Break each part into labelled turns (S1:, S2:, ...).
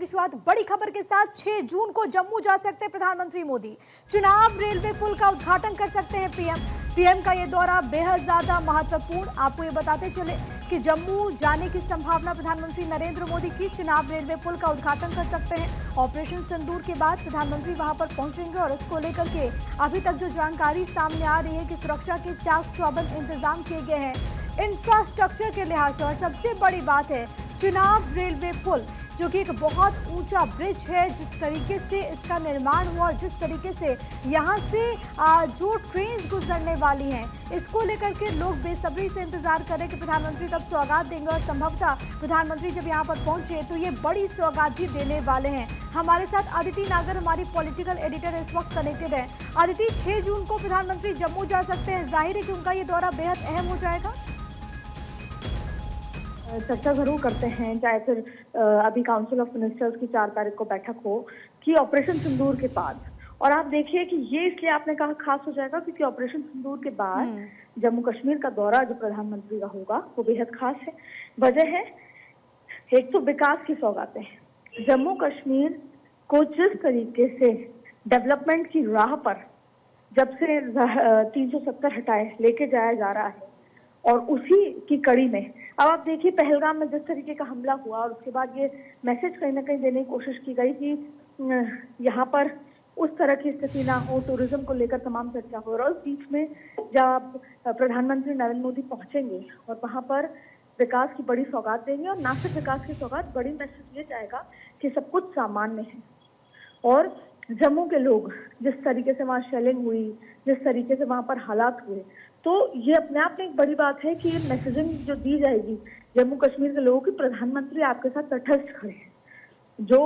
S1: करेंगे शुरुआत बड़ी खबर के साथ। 6 जून को जम्मू जा सकते हैं प्रधानमंत्री मोदी। चिनाब रेलवे पुल का उद्घाटन कर सकते हैं पीएम का ये दौरा बेहद ज्यादा महत्वपूर्ण। आपको ये बताते चले कि जम्मू जाने की संभावना प्रधानमंत्री नरेंद्र मोदी की। चिनाब रेलवे पुल का उद्घाटन कर सकते हैं। ऑपरेशन सिंदूर के बाद प्रधानमंत्री वहां पर पहुंचेंगे और इसको लेकर के अभी तक जो जानकारी सामने आ रही है कि सुरक्षा के चाक चौबंद इंतजाम किए गए हैं इंफ्रास्ट्रक्चर के लिहाज से। और सबसे बड़ी बात है चिनाब रेलवे पुल, जो कि एक बहुत ऊंचा ब्रिज है, जिस तरीके से इसका निर्माण हुआ और जिस तरीके से यहाँ से जो ट्रेन गुजरने वाली हैं, इसको लेकर के लोग बेसब्री से इंतजार कर रहे हैं कि प्रधानमंत्री कब सौगात देंगे। और संभवतः प्रधानमंत्री जब यहाँ पर पहुंचे तो ये बड़ी सौगात भी देने वाले हैं। हमारे साथ अदिति नागर हमारी पॉलिटिकल एडिटर इस वक्त कनेक्टेड है। अदिति, 6 जून को प्रधानमंत्री जम्मू जा सकते हैं, जाहिर है कि उनका ये दौरा बेहद अहम हो जाएगा।
S2: चर्चा जरूर करते हैं, चाहे फिर अभी काउंसिल ऑफ मिनिस्टर्स की 4 तारीख को बैठक हो कि ऑपरेशन सिंदूर के बाद। और आप देखिए कि ये इसलिए आपने कहा खास हो जाएगा क्योंकि ऑपरेशन सिंदूर के बाद जम्मू कश्मीर का दौरा जो प्रधानमंत्री का होगा वो बेहद खास है। वजह है एक तो विकास की सौगातें। जम्मू कश्मीर को जिस तरीके से डेवलपमेंट की राह पर जब से 370 हटाए लेके जाया जा रहा है, और उसी की कड़ी में अब आप देखिए पहलगाम में जिस तरीके का हमला हुआ और उसके बाद ये मैसेज कहीं ना कहीं देने की कोशिश की गई कि यहाँ पर उस तरह की स्थिति ना हो, टूरिज्म को लेकर तमाम चर्चा हो। और उस बीच में जब प्रधानमंत्री नरेंद्र मोदी पहुंचेंगे और वहाँ पर विकास की बड़ी सौगात देंगे, और ना सिर्फ विकास की सौगात, बड़ी मैसेज ये जाएगा कि सब कुछ सामान्य है। और जम्मू के लोग जिस तरीके से वहाँ शेलिंग हुई, जिस तरीके से वहाँ पर हालात हुए, तो ये अपने आप में एक बड़ी बात है कि ये मैसेजिंग जो दी जाएगी जम्मू कश्मीर के लोगों की, प्रधानमंत्री आपके साथ तटस्थ खड़े हैं। जो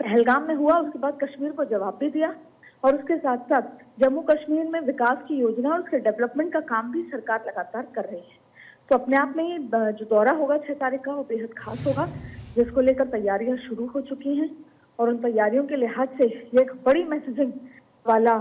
S2: पहलगाम में हुआ उसके बाद कश्मीर को जवाब भी दिया, और उसके साथ साथ जम्मू कश्मीर में विकास की योजना और उसके डेवलपमेंट का काम भी सरकार लगातार कर रही है। तो अपने आप में ये जो दौरा होगा 6 तारीख का वो बेहद खास होगा, जिसको लेकर तैयारियां शुरू हो चुकी हैं। और उन तैयारियों के लिहाज से ये एक बड़ी मैसेजिंग वाला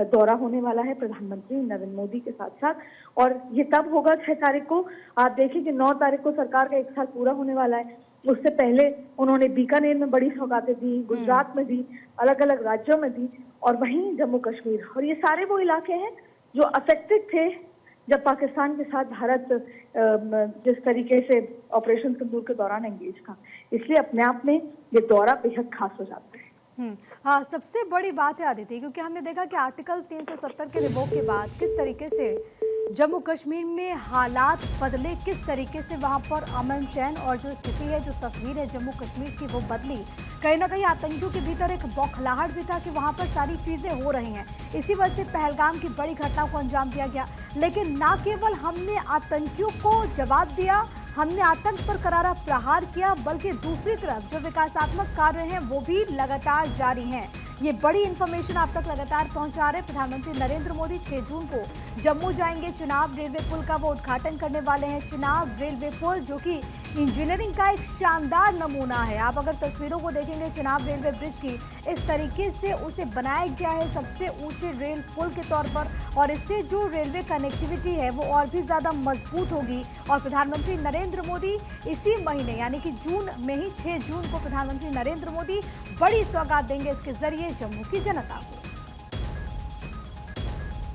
S2: दौरा होने वाला है प्रधानमंत्री नरेंद्र मोदी के साथ साथ। और ये तब होगा 6 तारीख को। आप देखिए कि 9 तारीख को सरकार का 1 साल पूरा होने वाला है। उससे पहले उन्होंने बीकानेर में बड़ी सौगातें दी, गुजरात में दी, अलग अलग राज्यों में दी, और वहीं जम्मू कश्मीर। और ये सारे वो इलाके हैं जो अफेक्टेड थे जब पाकिस्तान के साथ भारत जिस तरीके से ऑपरेशन सिंदूर के दौरान एंगेज था। इसलिए अपने आप में ये दौरा बेहद खास हो जाता है।
S1: हाँ, सबसे बड़ी बात है आदित्य, क्योंकि हमने देखा कि आर्टिकल 370 के रिवोक के बाद किस तरीके से जम्मू कश्मीर में हालात बदले, किस तरीके से वहां पर अमन चैन और जो स्थिति है, जो तस्वीर है जम्मू कश्मीर की, वो बदली। कहीं ना कहीं आतंकियों के भीतर एक बौखलाहट भी था कि वहां पर सारी चीजें हो रही हैं। इसी वजह से पहलगाम की बड़ी घटना को अंजाम दिया गया। लेकिन न केवल हमने आतंकियों को जवाब दिया, हमने आतंक पर करारा प्रहार किया, बल्कि दूसरी तरफ जो विकासात्मक कार्य हैं वो भी लगातार जारी हैं। ये बड़ी इंफॉर्मेशन आप तक लगातार पहुंचा रहे प्रधानमंत्री नरेंद्र मोदी 6 जून को जम्मू जाएंगे। चिनाब रेलवे पुल का वो उद्घाटन करने वाले हैं। चिनाब रेलवे पुल जो कि इंजीनियरिंग का एक शानदार नमूना है। आप अगर तस्वीरों को देखेंगे चिनाब रेलवे ब्रिज की, इस तरीके से उसे बनाया गया है सबसे ऊंचे रेल पुल के तौर पर, और इससे जो रेलवे कनेक्टिविटी है वो और भी ज़्यादा मजबूत होगी। और प्रधानमंत्री नरेंद्र मोदी इसी महीने यानी कि जून में ही 6 जून को प्रधानमंत्री नरेंद्र मोदी बड़ी सौगात देंगे इसके जरिए जम्मू की जनता को।